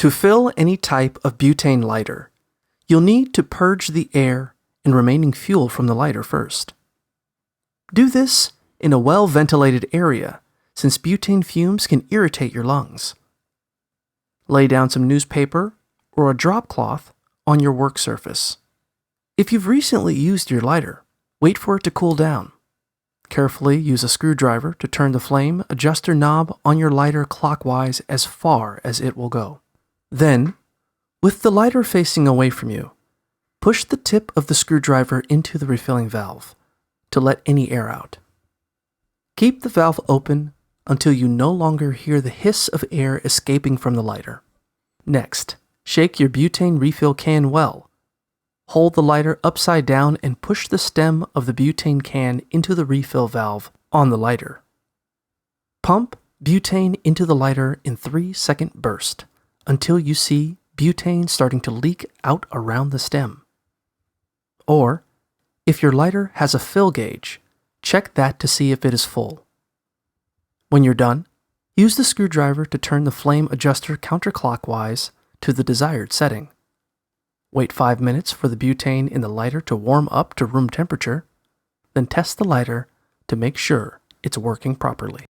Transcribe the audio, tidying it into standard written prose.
To fill any type of butane lighter, you'll need to purge the air and remaining fuel from the lighter first. Do this in a well-ventilated area, since butane fumes can irritate your lungs. Lay down some newspaper or a drop cloth on your work surface. If you've recently used your lighter, wait for it to cool down. Carefully use a screwdriver to turn the flame adjuster knob on your lighter clockwise as far as it will go. Then, with the lighter facing away from you, push the tip of the screwdriver into the refilling valve to let any air out. Keep the valve open until you no longer hear the hiss of air escaping from the lighter. Next, shake your butane refill can well. Hold the lighter upside down and push the stem of the butane can into the refill valve on the lighter. Pump butane into the lighter in 3-second bursts until you see butane starting to leak out around the stem. Or, if your lighter has a fill gauge, check that to see if it is full. When you're done, use the screwdriver to turn the flame adjuster counterclockwise to the desired setting. Wait 5 minutes for the butane in the lighter to warm up to room temperature, then test the lighter to make sure it's working properly.